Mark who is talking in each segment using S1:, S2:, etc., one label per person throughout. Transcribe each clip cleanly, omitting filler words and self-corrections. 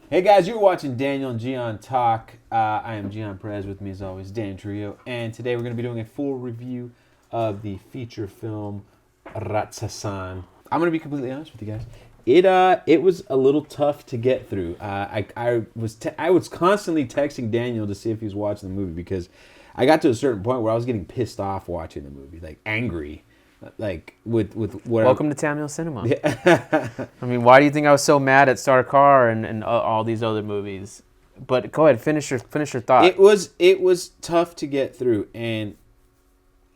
S1: Hey guys, you're watching Daniel and Gian talk. I am Gian Perez. With me as always, Dan Trio, and today we're going to be doing a full review of the feature film Ratsasan. I'm going to be completely honest with you guys. It was a little tough to get through. I was constantly texting Daniel to see if he was watching the movie because I got to a certain point where I was getting pissed off watching the movie, like angry, like with what.
S2: Welcome to Tamil Cinema. I mean, why do you think I was so mad at Star Car and all these other movies? But go ahead, finish your thought.
S1: It was tough to get through, and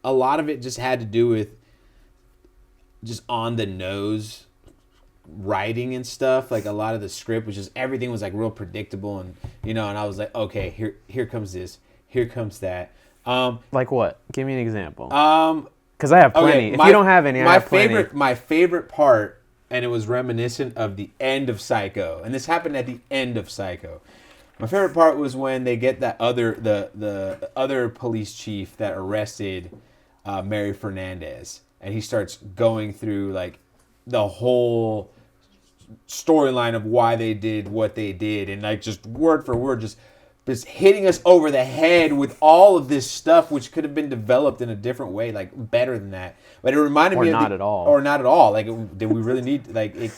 S1: a lot of it just had to do with just on the nose writing and stuff. Like a lot of the script was just everything was like real predictable, and and I was like, okay, here comes this, here comes that.
S2: Like what? Give me an example.
S1: Um,
S2: Because I have plenty.
S1: okay,
S2: If you don't have any, I have plenty.
S1: My favorite part, and it was reminiscent of the end of Psycho, and this happened at the end of Psycho. My favorite part was when they get that the other police chief that arrested Mary Fernandez, and he starts going through like the whole storyline of why they did what they did, and like just word for word, just hitting us over the head with all of this stuff, which could have been developed in a different way, like better than that. But it reminded
S2: Or
S1: me
S2: not
S1: of
S2: at all.
S1: or not at all. Like, did we really need like it?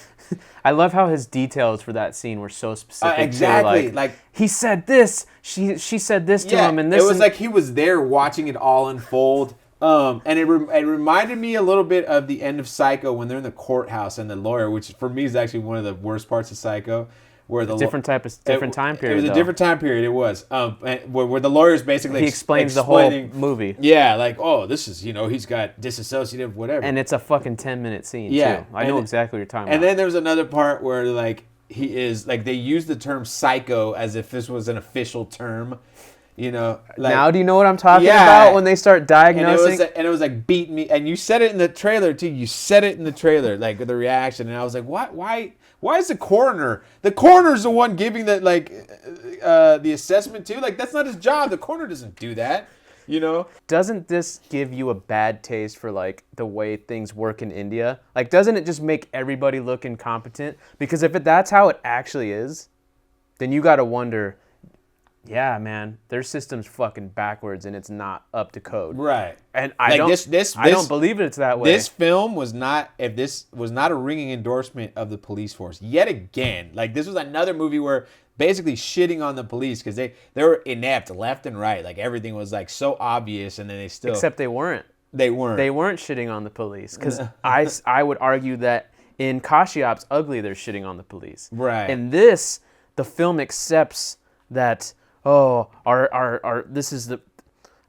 S2: I love how his details for that scene were so specific.
S1: Exactly.
S2: Too.
S1: Like
S2: he said this, she said this to him, and this.
S1: It was like he was there watching it all unfold. And it reminded me a little bit of the end of Psycho when they're in the courthouse and the lawyer, which for me is actually one of the worst parts of Psycho, where the
S2: different time period.
S1: It was a different time period. It was where the lawyer's basically
S2: he explains the whole movie.
S1: Yeah, like, oh, this is he's got disassociative whatever,
S2: And it's a fucking 10-minute scene.
S1: Yeah,
S2: too. I know exactly what you're talking
S1: and
S2: about.
S1: then there's another part where like he is like they use the term psycho as if this was an official term. Like,
S2: now do you know what I'm talking
S1: Yeah.
S2: about when they start diagnosing?
S1: And it was like beat me, and you said it in the trailer too. You said it in the trailer, like the reaction, and I was like, what? Why is the coroner? The coroner's the one giving the the assessment too. Like that's not his job. The coroner doesn't do that.
S2: Doesn't this give you a bad taste for like the way things work in India? Like, doesn't it just make everybody look incompetent? Because if that's how it actually is, then you got to wonder, yeah, man, their system's fucking backwards and it's not up to code.
S1: Right.
S2: And I
S1: Like,
S2: don't, I don't believe it's that way.
S1: This film was not. If this was not a ringing endorsement of the police force, yet again, like this was another movie where basically shitting on the police because they were inept left and right. Like everything was like so obvious, and then they still
S2: Except they weren't.
S1: They weren't.
S2: They weren't shitting on the police because I would argue that in Kashyap's Ugly, they're shitting on the police.
S1: Right.
S2: In this, the film accepts that. Oh, our this is the.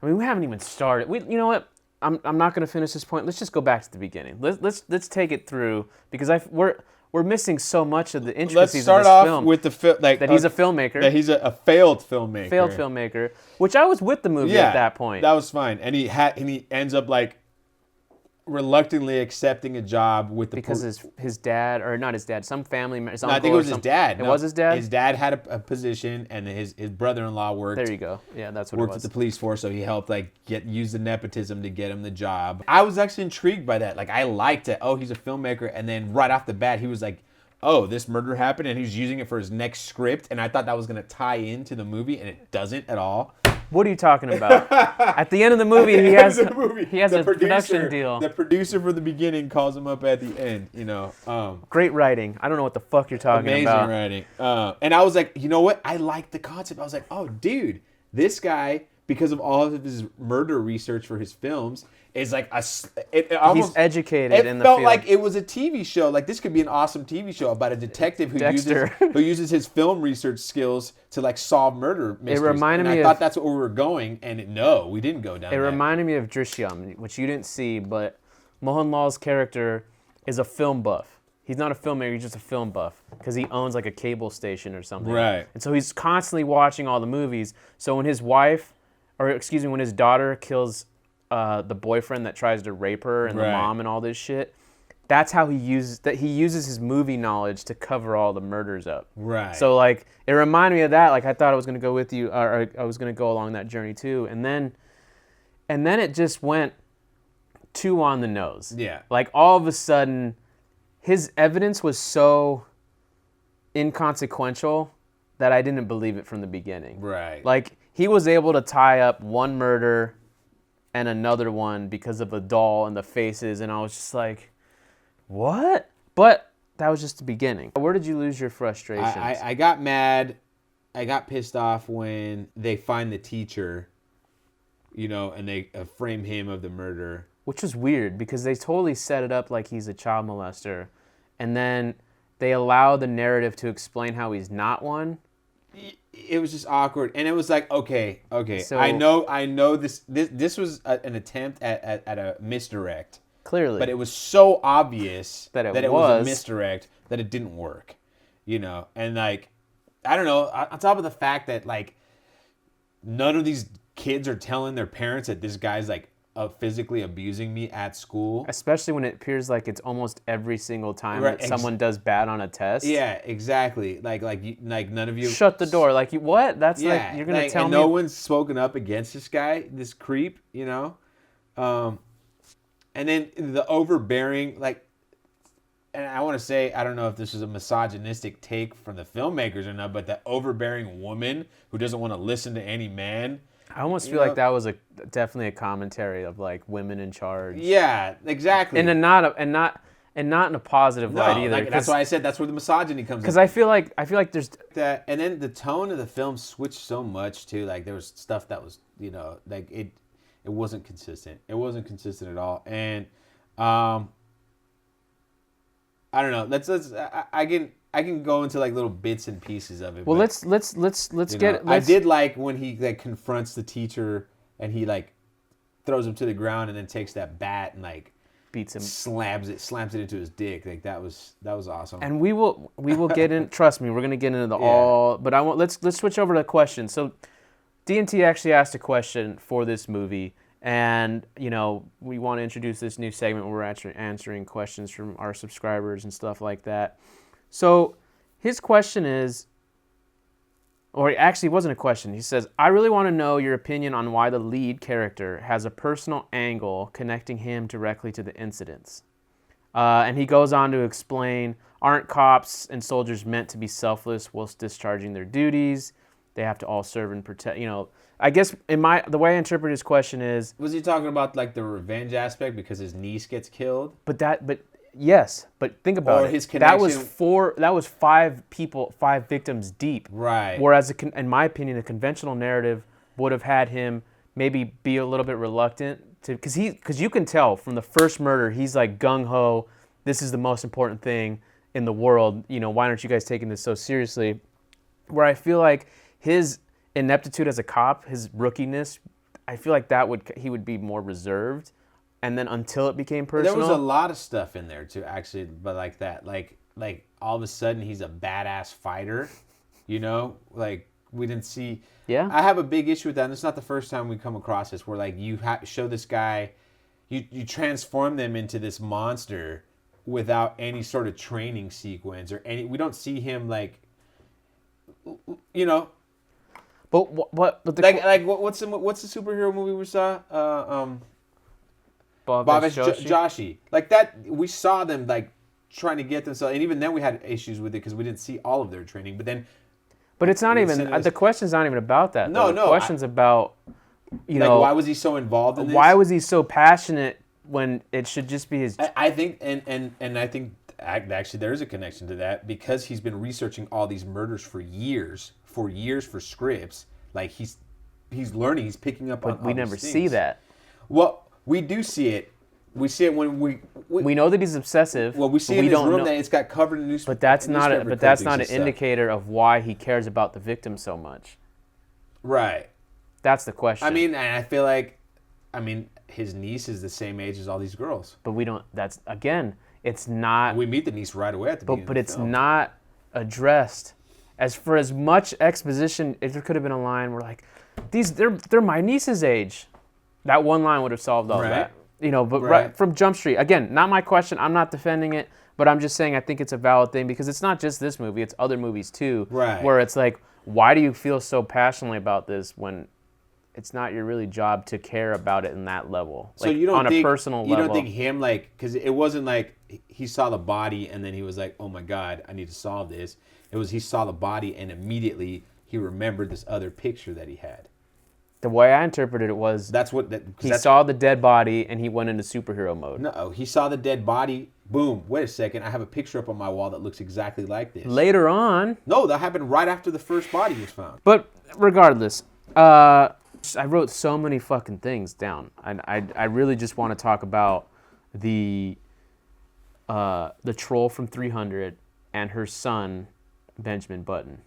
S2: I mean, we haven't even started. You know what? I'm not gonna finish this point. Let's just go back to the beginning. Let's take it through because we're missing so much of the intricacies of this film.
S1: Let's start off with the
S2: that he's a filmmaker.
S1: That he's a failed filmmaker.
S2: Failed filmmaker, which I was with the movie at that point.
S1: That was fine, and he ends up like reluctantly accepting a job with the
S2: because his dad, or not his dad, some family member.
S1: No, I think it was his dad.
S2: It was his dad?
S1: His dad had a position, and his brother-in-law worked.
S2: There you go. Yeah, that's what it
S1: worked
S2: was.
S1: at the police force, so he helped use the nepotism to get him the job. I was actually intrigued by that. Like I liked it. Oh, he's a filmmaker, and then right off the bat, he was like, "Oh, this murder happened," and he was using it for his next script, and I thought that was gonna tie into the movie, and it doesn't at all.
S2: What are you talking about? At the end of the movie, he has a production deal.
S1: The producer from the beginning calls him up at the end.
S2: Great writing. I don't know what the fuck you're talking about.
S1: Amazing writing. And I was like, you know what? I liked the concept. I was like, oh, dude, this guy, because of all of his murder research for his films, is like
S2: he's educated in the
S1: felt
S2: field.
S1: like it was a TV show. Like this could be an awesome TV show about a detective who uses his film research skills to like solve murder mysteries.
S2: It reminded me
S1: I thought that's where we were going, and no, we didn't go down.
S2: It reminded me of Drishyam, which you didn't see, but Mohanlal's character is a film buff. He's not a filmmaker, he's just a film buff because he owns like a cable station or something.
S1: Right.
S2: And so he's constantly watching all the movies. So when when his daughter kills the boyfriend that tries to rape her and the mom and all this shit, that's how he uses his movie knowledge to cover all the murders up.
S1: Right.
S2: So like it reminded me of that. Like I thought I was gonna go with you, or I was gonna go along that journey too. And then it just went too on the nose.
S1: Yeah.
S2: Like all of a sudden, his evidence was so inconsequential that I didn't believe it from the beginning.
S1: Right.
S2: Like, he was able to tie up one murder and another one because of the doll and the faces, and I was just like, what? But that was just the beginning. Where did you lose your frustrations?
S1: I got mad. I got pissed off when they find the teacher, and they frame him of the murder.
S2: Which was weird because they totally set it up like he's a child molester, and then they allow the narrative to explain how he's not one.
S1: It was just awkward, and it was like, okay,
S2: So,
S1: I know this was an attempt at a misdirect.
S2: Clearly.
S1: But it was so obvious
S2: that
S1: it was a misdirect that it didn't work, and like, I don't know, on top of the fact that like none of these kids are telling their parents that this guy's like physically abusing me at school.
S2: Especially when it appears like it's almost every single time
S1: Right,
S2: that someone does bad on a test.
S1: Yeah, exactly. Like none of you
S2: shut the door. Like, what? That's
S1: yeah,
S2: like, you're gonna tell
S1: and
S2: me.
S1: No one's spoken up against this guy, this creep, and then the overbearing, like, and I want to say, I don't know if this is a misogynistic take from the filmmakers or not, but the overbearing woman who doesn't want to listen to any man.
S2: I almost feel like that was definitely a commentary of like women in charge.
S1: Yeah, exactly.
S2: And not in a positive light either.
S1: Like, that's why I said that's where the misogyny comes in.
S2: Because I feel like there's
S1: that, and then the tone of the film switched so much too. Like, there was stuff that was, like it wasn't consistent. It wasn't consistent at all. And I don't know. I can go into like little bits and pieces of it.
S2: Well,
S1: but,
S2: let's get.
S1: I did like when he like confronts the teacher and he like throws him to the ground and then takes that bat and like
S2: beats him,
S1: slams it into his dick. Like, that was awesome.
S2: And we will get in. Trust me, we're gonna get into all. But let's switch over to the question. So, D&T actually asked a question for this movie. And, we want to introduce this new segment where we're actually answering questions from our subscribers and stuff like that. So his question is, or it actually wasn't a question. He says, I really want to know your opinion on why the lead character has a personal angle connecting him directly to the incidents. And he goes on to explain, aren't cops and soldiers meant to be selfless whilst discharging their duties? They have to all serve and protect, I guess the way I interpret his question is,
S1: was he talking about like the revenge aspect because his niece gets killed?
S2: But yes, but think about
S1: or
S2: it.
S1: His connection.
S2: That was 5 victims deep.
S1: Right.
S2: Whereas in my opinion, a conventional narrative would have had him maybe be a little bit reluctant to, because you can tell from the first murder he's like gung ho. This is the most important thing in the world. Why aren't you guys taking this so seriously? Where I feel like his ineptitude as a cop, his rookiness, I feel like he would be more reserved, and then until it became personal.
S1: There was a lot of stuff in there too, actually, but like that, like all of a sudden he's a badass fighter, like we didn't see.
S2: Yeah.
S1: I have a big issue with that, and it's not the first time we come across this, where like you show this guy, you transform them into this monster without any sort of training sequence or any. We don't see him like,
S2: But what's
S1: the superhero movie we saw? Bob X Joshi. Like that, we saw them like trying to get themselves, and even then we had issues with it because we didn't see all of their training. But it's not even
S2: the question's not even about that.
S1: No,
S2: the question's about
S1: why was he so involved in this?
S2: Why was he so passionate when it should just be his?
S1: I think and I think actually there is a connection to that because he's been researching all these murders for years for scripts. Like he's learning, he's picking up on.
S2: We never see that.
S1: Well, we do see it. We see it when
S2: we know that he's obsessive.
S1: Well, we see in his room that it's got covered in newspaper.
S2: But that's not an indicator of why he cares about the victim so much.
S1: Right.
S2: That's the question.
S1: I mean, and I feel like, his niece is the same age as all these girls.
S2: But we don't. That's again. It's not.
S1: We meet the niece right away at the beginning.
S2: But it's not addressed. As much exposition, if there could have been a line where like, they're my niece's age, that one line would have solved all that. But right from Jump Street, again, not my question. I'm not defending it, but I'm just saying I think it's a valid thing because it's not just this movie; it's other movies too.
S1: Right.
S2: Where it's like, why do you feel so passionately about this when it's not your really job to care about it in that level?
S1: So you don't
S2: on
S1: think,
S2: a personal level.
S1: You don't think him because it wasn't like he saw the body and then he was like, oh my God, I need to solve this. It was he saw the body and immediately he remembered this other picture that he had.
S2: The way I interpreted it was he saw the dead body and he went into superhero mode.
S1: No, he saw the dead body. Boom. Wait a second. I have a picture up on my wall that looks exactly like this.
S2: Later on.
S1: No, that happened right after the first body was found.
S2: But regardless, I wrote so many fucking things down. I really just want to talk about the troll from 300 and her son, Benjamin Button.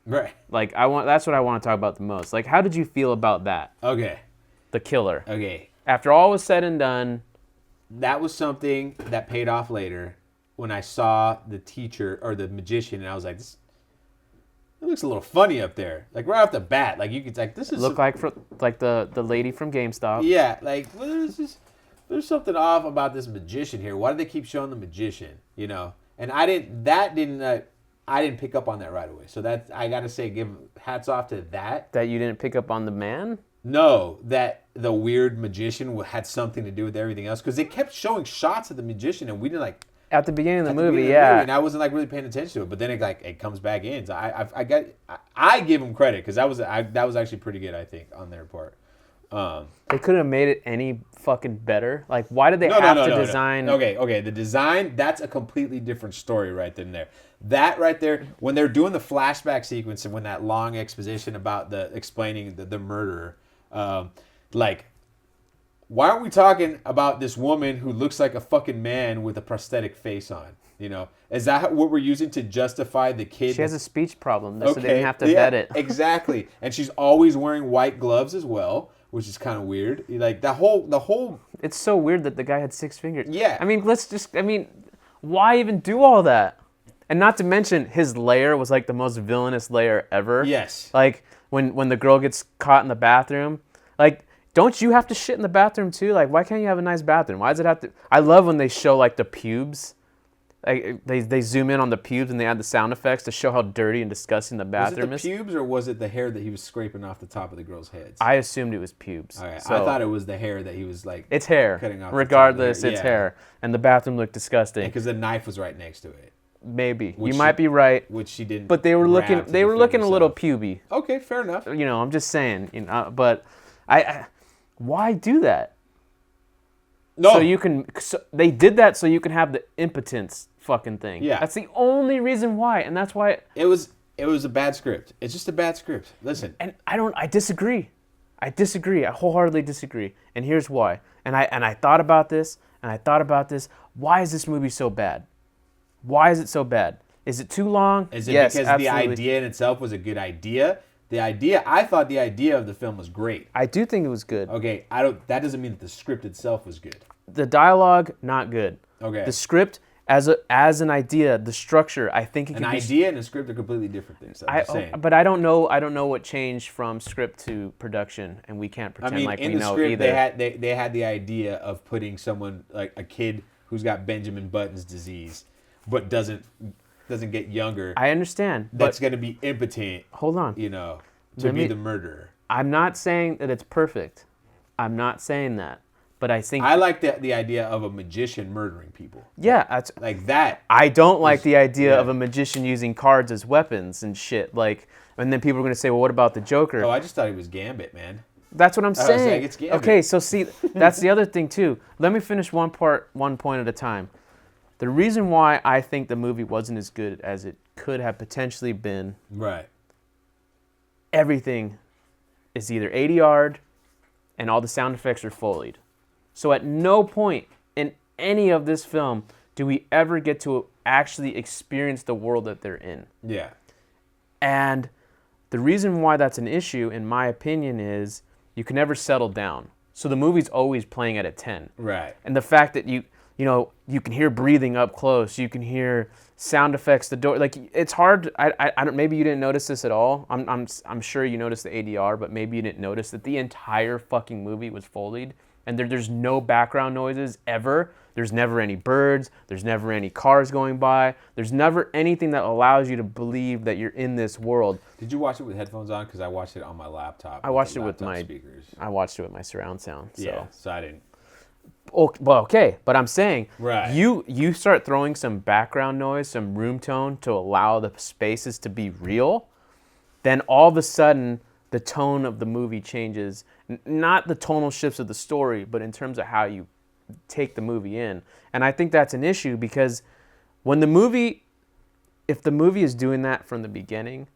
S1: Right.
S2: Like that's what I want to talk about the most. Like, how did you feel about that?
S1: Okay.
S2: The killer.
S1: Okay.
S2: After all was said and done,
S1: that was something that paid off later when I saw the teacher or the magician, and I was like, "This it looks a little funny up there." Like right off the bat, like you could like this is
S2: like the lady from GameStop.
S1: Yeah, like well, there's something off about this magician here. Why do they keep showing the magician? You know, and I didn't pick up on that right away. So that I gotta say, give hats off to that.
S2: That you didn't pick up on the man?
S1: No, that the weird magician had something to do with everything else because they kept showing shots of the magician and we didn't like.
S2: At the beginning of the movie, yeah.
S1: And I wasn't like really paying attention to it, but then it comes back in. So I give them credit because that was actually pretty good, I think, on their part.
S2: They couldn't have made it any fucking better. Like, why did they have to design?
S1: No. Okay, the design, that's a completely different story right then and there. That right there, when they're doing the flashback sequence and when that long exposition about explaining the murderer, like, why aren't we talking about this woman who looks like a fucking man with a prosthetic face on? You know, is that what we're using to justify the kid?
S2: She has a speech problem, so they didn't have to vet it.
S1: Exactly, and she's always wearing white gloves as well, which is kind of weird. Like the whole.
S2: It's so weird that the guy had 6 fingers.
S1: Yeah.
S2: I mean, why even do all that? And not to mention, his lair was like the most villainous lair ever.
S1: Yes.
S2: Like when the girl gets caught in the bathroom, like. Don't you have to shit in the bathroom too? Like, why can't you have a nice bathroom? Why does it have to? I love when they show like the pubes. Like they zoom in on the pubes and they add the sound effects to show how dirty and disgusting the bathroom is.
S1: Was it the pubes or was it the hair that he was scraping off the top of the girls' heads?
S2: I assumed it was pubes.
S1: Okay.
S2: So,
S1: I thought it was the hair that he was like.
S2: It's hair.
S1: Cutting off.
S2: Regardless, it's hair, and the bathroom looked disgusting.
S1: Because the knife was right next to it.
S2: Maybe you might be right.
S1: Which she didn't.
S2: But they were looking a little puby.
S1: Okay, fair enough.
S2: You know, I'm just saying. You know, but why do that?
S1: No.
S2: They did that so you can have the impotence fucking thing.
S1: Yeah.
S2: That's the only reason why, and that's why
S1: it was a bad script. It's just a bad script. Listen.
S2: And I disagree. I wholeheartedly disagree. And here's why. And I thought about this, Why is this movie so bad? Why is it so bad? Is it too long?
S1: Is it
S2: yes,
S1: because
S2: absolutely.
S1: the idea in itself was a good idea? I thought the idea of the film was great.
S2: I do think it was good.
S1: Okay, that doesn't mean that the script itself was good.
S2: The dialogue, not good.
S1: Okay.
S2: The script, as an idea, the structure, I think it
S1: an
S2: could be...
S1: idea and a script are completely different things. I'm just saying.
S2: But I don't know what changed from script to production, and we can't pretend we know either.
S1: In the script, they had the idea of putting someone, like a kid who's got Benjamin Button's disease, but doesn't get younger.
S2: I understand.
S1: That's going to be impotent.
S2: Hold on.
S1: You know, to be the murderer.
S2: I'm not saying that it's perfect. I'm not saying that. But I think...
S1: I like the idea of a magician murdering people.
S2: Yeah. That's,
S1: like that.
S2: I don't like the idea of a magician using cards as weapons and shit. Like, and then people are going to say, well, what about the Joker?
S1: Oh, I just thought he was Gambit, man.
S2: That's what I'm saying.
S1: I was like, it's Gambit.
S2: Okay, so see, that's the other thing too. Let me finish one point at a time. The reason why I think the movie wasn't as good as it could have potentially been...
S1: Right.
S2: Everything is either ADR'd and all the sound effects are Foleyed. So at no point in any of this film do we ever get to actually experience the world that they're in.
S1: Yeah.
S2: And the reason why that's an issue, in my opinion, is you can never settle down. So the movie's always playing at a 10.
S1: Right.
S2: And the fact that you can hear breathing up close, you can hear sound effects, the door, like it's hard. I don't. Maybe you didn't notice this at all. I'm sure you noticed the ADR, but maybe you didn't notice that the entire fucking movie was Foleyed, and there's no background noises ever. There's never any birds. There's never any cars going by. There's never anything that allows you to believe that you're in this world.
S1: Did you watch it with headphones on? Because I watched it on my laptop.
S2: I watched it with
S1: my speakers.
S2: I watched it with my surround sound. So.
S1: Yeah, so I didn't.
S2: Okay, but I'm saying
S1: Right.
S2: you start throwing some background noise, some room tone to allow the spaces to be real, then all of a sudden the tone of the movie changes. Not the tonal shifts of the story, but in terms of how you take the movie in. And I think that's an issue because when if the movie is doing that from the beginning,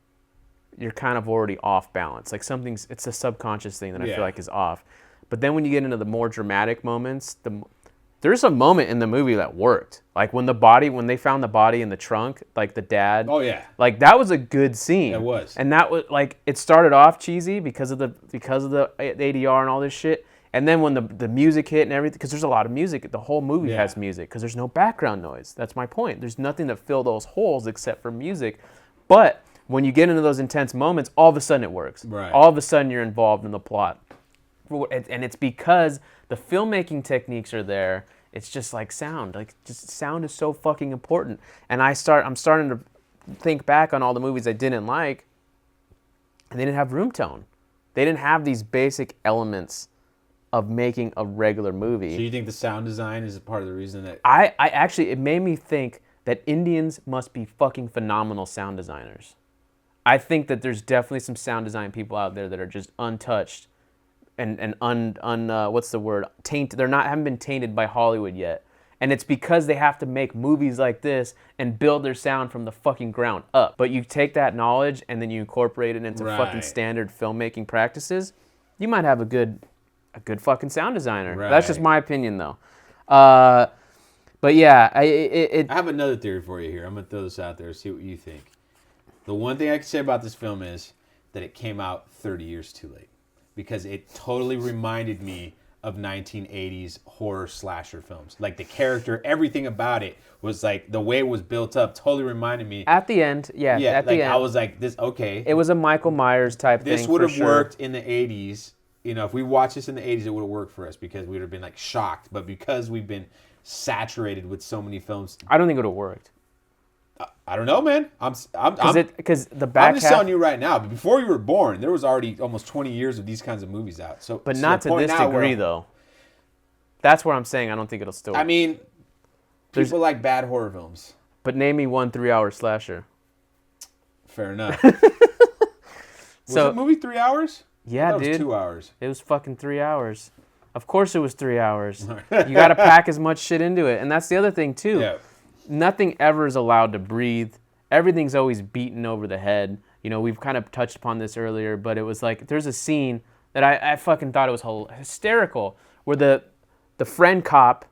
S2: you're kind of already off balance. Like it's a subconscious thing that I feel like is off. But then when you get into the more dramatic moments, there's a moment in the movie that worked. Like when they found the body in the trunk, like the dad.
S1: Oh yeah.
S2: Like that was a good scene.
S1: It was.
S2: And that was like it started off cheesy because of the ADR and all this shit. And then when the music hit and everything, because there's a lot of music, the whole movie has music because there's no background noise. That's my point. There's nothing to fill those holes except for music. But when you get into those intense moments, all of a sudden it works.
S1: Right.
S2: All of a sudden you're involved in the plot. And it's because the filmmaking techniques are there. It's just like sound. Like just sound is so fucking important. And I'm starting to think back on all the movies I didn't like, and they didn't have room tone. They didn't have these basic elements of making a regular movie.
S1: So you think the sound design is a part of the reason that
S2: I actually, it made me think that Indians must be fucking phenomenal sound designers. I think that there's definitely some sound design people out there that are just untouched and what's the word? Tainted. Haven't been tainted by Hollywood yet. And it's because they have to make movies like this and build their sound from the fucking ground up. But you take that knowledge and then you incorporate it into fucking standard filmmaking practices, you might have a good fucking sound designer.
S1: Right.
S2: That's just my opinion though. But yeah,
S1: I have another theory for you here. I'm gonna throw this out there, see what you think. The one thing I can say about this film is that it came out 30 years too late, because it totally reminded me of 1980s horror slasher films. Like the character, everything about it was like the way it was built up. Totally reminded me.
S2: At the end, at
S1: like
S2: the end,
S1: I was like, this okay.
S2: It was a Michael Myers type thing.
S1: This would have worked in the 80s. You know, if we watched this in the 80s, it would have worked for us because we would have been like shocked. But because we've been saturated with so many films,
S2: I don't think it would have worked.
S1: I don't know, man.
S2: Because the back
S1: I'm just telling you right now. But before you were born, there was already almost 20 years of these kinds of movies out. So,
S2: but not to this degree, though. That's where I'm saying I don't think it'll still work.
S1: I mean, people like bad horror films.
S2: But name me one 3-hour slasher.
S1: Fair enough. Was the movie 3 hours?
S2: Yeah,
S1: dude. It was 2 hours.
S2: It was fucking 3 hours. Of course it was 3 hours. You got to pack as much shit into it. And that's the other thing, too.
S1: Yeah.
S2: Nothing ever is allowed to breathe. Everything's always beaten over the head. You know, we've kind of touched upon this earlier, but it was like, there's a scene that I fucking thought it was hysterical, where the friend cop,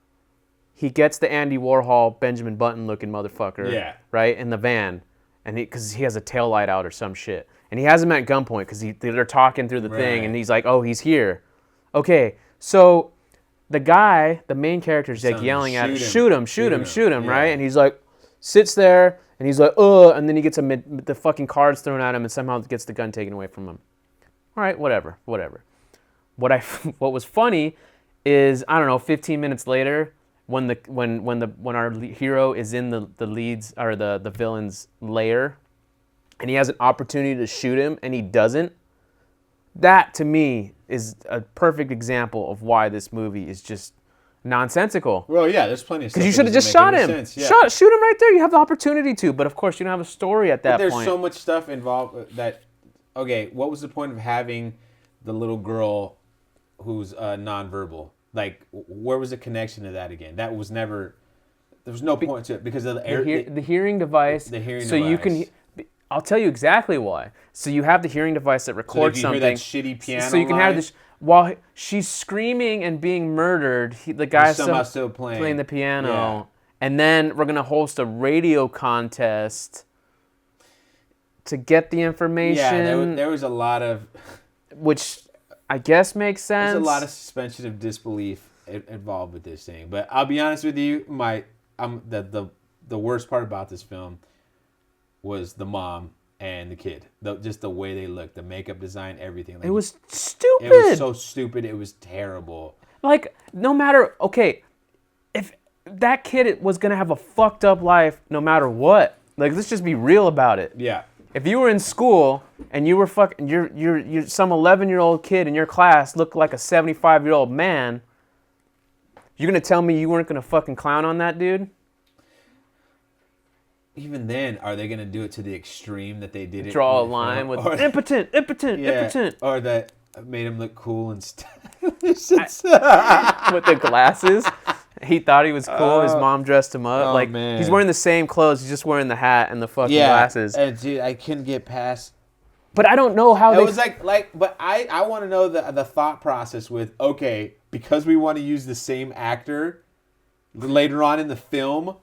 S2: he gets the Andy Warhol, Benjamin Button looking motherfucker, right, in the van, and because he has a taillight out or some shit. And he has him at gunpoint because they're talking through the thing, and he's like, oh, he's here. Okay, so the guy, the main character, is like yelling at him, shoot him, right? And he's like, sits there, and he's like, and then he gets the fucking cards thrown at him, and somehow gets the gun taken away from him. All right, whatever. What was funny is, I don't know, 15 minutes later, when our hero is in the lead's or the villain's lair, and he has an opportunity to shoot him and he doesn't. That to me is a perfect example of why this movie is just nonsensical.
S1: Well, yeah, there's plenty of stuff.
S2: Because you should have just shot him. Shoot him right there. You have the opportunity to, but of course you don't have a story at that point.
S1: There's so much stuff involved that. Okay, what was the point of having the little girl who's nonverbal? Like, where was the connection to that again? That was never. There was no point to it because of
S2: the hearing device.
S1: The hearing
S2: so
S1: device.
S2: You can. I'll tell you exactly why. So you have the hearing device that records something.
S1: Hear that shitty piano
S2: so you can have this while she's screaming and being murdered. The guy's
S1: still playing
S2: the piano, and then we're gonna host a radio contest to get the information.
S1: Yeah, there was a lot of,
S2: which I guess makes sense.
S1: There's a lot of suspension of disbelief involved with this thing. But I'll be honest with you, the worst part about this film was the mom and the kid. Just the way they looked, the makeup design, everything. Like,
S2: it was stupid.
S1: It was so stupid. It was terrible.
S2: Like, no matter, okay, if that kid was going to have a fucked up life no matter what, like, let's just be real about it.
S1: Yeah.
S2: If you were in school and you were you're some 11-year-old kid in your class looked like a 75-year-old man, You're gonna tell me you weren't gonna fucking clown on that dude?
S1: Even then, are they gonna do it to the extreme that they did it?
S2: Draw a
S1: in the
S2: line
S1: film?
S2: with
S1: Or-
S2: impotent, impotent.
S1: or that made him look cool and stuff.
S2: With the glasses. He thought he was cool. His mom dressed him up.
S1: Oh,
S2: like
S1: man.
S2: he's wearing the same clothes. He's just wearing the hat and the fucking glasses.
S1: And dude, I couldn't get past.
S2: But I don't know how
S1: It
S2: they.
S1: was but I want to know the thought process with, okay, because we want to use the same actor later on in the film,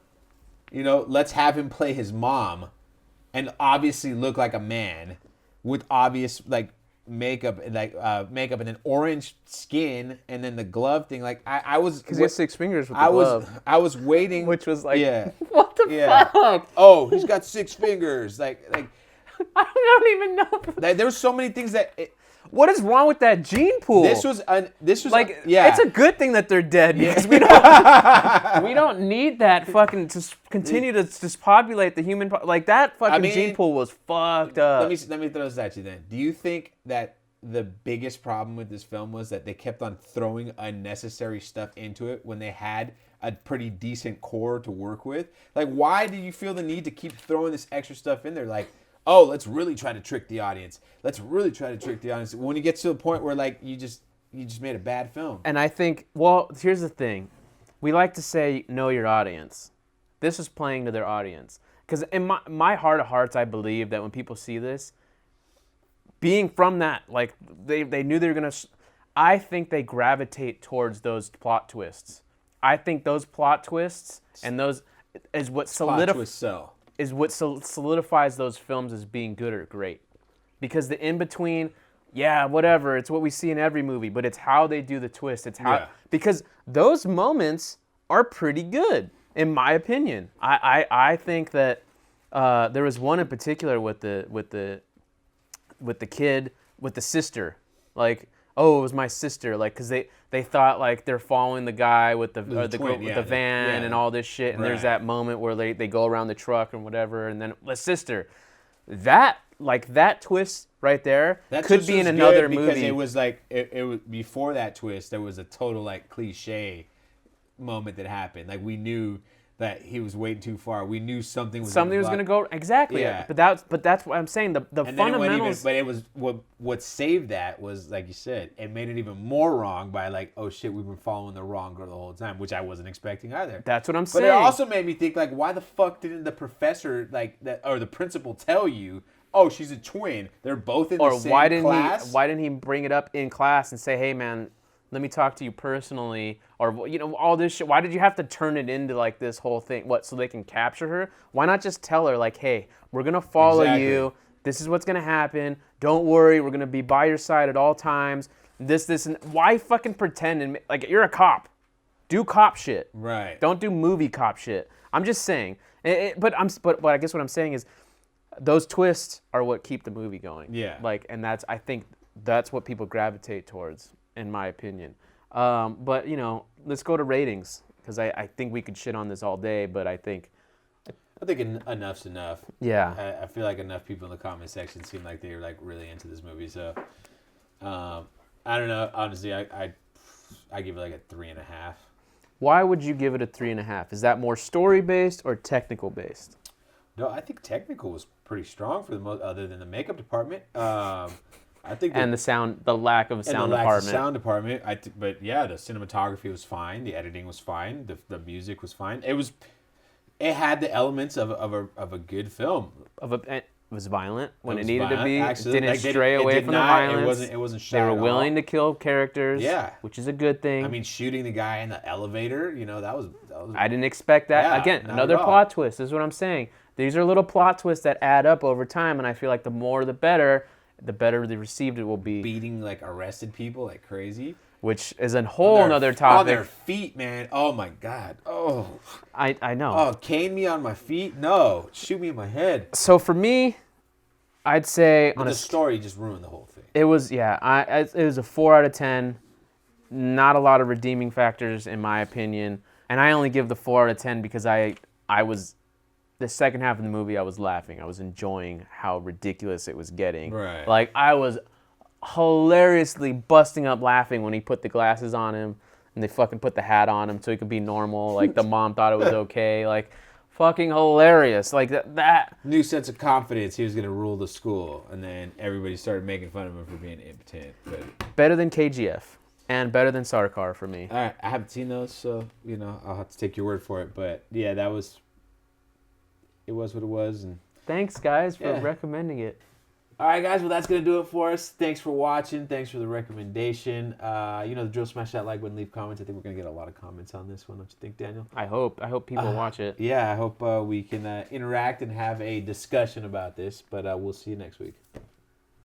S1: you know, let's have him play his mom and obviously look like a man with obvious like makeup and an orange skin and then the glove thing. Like I was
S2: Because he has 6 fingers with the glove.
S1: I was waiting,
S2: Which was like,
S1: yeah,
S2: what the fuck?
S1: Oh, he's got 6 fingers. Like
S2: I don't even know.
S1: there were so many things that.
S2: What is wrong with that gene pool?
S1: This was
S2: like,
S1: yeah.
S2: it's a good thing that they're dead because we don't need that fucking to continue to just populate the human like that fucking gene pool was fucked up.
S1: Let me throw this at you then. Do you think that the biggest problem with this film was that they kept on throwing unnecessary stuff into it when they had a pretty decent core to work with? Like, why do you feel the need to keep throwing this extra stuff in there? Like, oh, let's really try to trick the audience. When it gets to a point where like you just made a bad film.
S2: And I think, well, here's the thing. We like to say, know your audience. This is playing to their audience. Because in my heart of hearts, I believe that when people see this, being from that, like, they knew they were going to... I think they gravitate towards those plot twists. I think those plot twists and those is what solidifies those films as being good or great. Because the in-between, yeah, whatever, it's what we see in every movie, but it's how they do the twist. It's how because those moments are pretty good, in my opinion. I think that there was one in particular with the kid, with the sister. Like, oh, it was my sister. Like, because they thought like they're following the guy with the van and all this shit. And there's that moment where they go around the truck and whatever, and then the sister. That twist right there could be in another movie.
S1: Because it was like it was before that twist. There was a total like cliche moment that happened. Like we knew that he was waiting too far. We knew something was going to
S2: go exactly.
S1: Yeah.
S2: But that's what I'm saying. The
S1: and
S2: fundamentals.
S1: But it was what saved that was, like you said, it made it even more wrong by like, oh shit, we've been following the wrong girl the whole time, which I wasn't expecting either.
S2: That's what I'm saying.
S1: But it also made me think like, why the fuck didn't the professor or the principal tell you? Oh, she's a twin. They're both in the same class.
S2: Why didn't he bring it up in class and say, hey man, let me talk to you personally, or all this shit. Why did you have to turn it into like this whole thing? What, so they can capture her? Why not just tell her like, hey, we're gonna follow you. This is what's gonna happen. Don't worry, we're gonna be by your side at all times. This, and why fucking pretend and like you're a cop? Do cop shit.
S1: Right.
S2: Don't do movie cop shit. I'm just saying. But I guess what I'm saying is, those twists are what keep the movie going.
S1: Yeah.
S2: Like, and I think that's what people gravitate towards, in my opinion. But let's go to ratings, because I think we could shit on this all day, but I think
S1: enough's enough.
S2: Yeah.
S1: I feel like enough people in the comment section seem like they were like really into this movie. So I don't know. Honestly, I give it like a 3.5.
S2: Why would you give it a 3.5? Is that more story based or technical based?
S1: No, I think technical was pretty strong for the most, other than the makeup department. I think
S2: and the lack of a sound department.
S1: But yeah, the cinematography was fine. The editing was fine. The music was fine. It had the elements of a good film.
S2: It was violent when it needed
S1: violent.
S2: to be.
S1: Actually,
S2: it didn't stray away from the violence.
S1: It wasn't shot.
S2: They were willing to kill characters.
S1: Yeah,
S2: which is a good thing.
S1: I mean, shooting the guy in the elevator. That was.
S2: I didn't expect that.
S1: Yeah,
S2: again, another plot twist. This is what I'm saying. These are little plot twists that add up over time, and I feel like the more the better they received it will be.
S1: Beating like arrested people like crazy.
S2: Which is a whole nother topic.
S1: On their feet, man. Oh my God. Oh.
S2: I know.
S1: Oh, cane me on my feet? No. Shoot me in my head.
S2: So for me, I'd say
S1: the story just ruined the whole thing.
S2: It was it was a 4 out of 10. Not a lot of redeeming factors in my opinion, and I only give the 4 out of 10 because I was. The second half of the movie, I was laughing. I was enjoying how ridiculous it was getting.
S1: Right.
S2: Like, I was hilariously busting up laughing when he put the glasses on him. and they fucking put the hat on him so he could be normal. Like the mom thought it was okay. Like fucking hilarious. Like that.
S1: New sense of confidence. He was gonna rule the school, and then everybody started making fun of him for being impotent. But
S2: Better than KGF and better than Sarkar for me.
S1: all right, I haven't seen those, so I'll have to take your word for it. But yeah, it was what it was, and
S2: Thanks, guys, for
S1: Yeah.
S2: recommending it.
S1: all right, guys. Well, that's gonna do it for us. Thanks for watching. Thanks for the recommendation. The drill. Smash that like button. Leave comments. I think we're gonna get a lot of comments on this one. Don't you think, Daniel?
S2: I hope people watch it.
S1: Yeah, I hope we can interact and have a discussion about this. But we'll see you next week.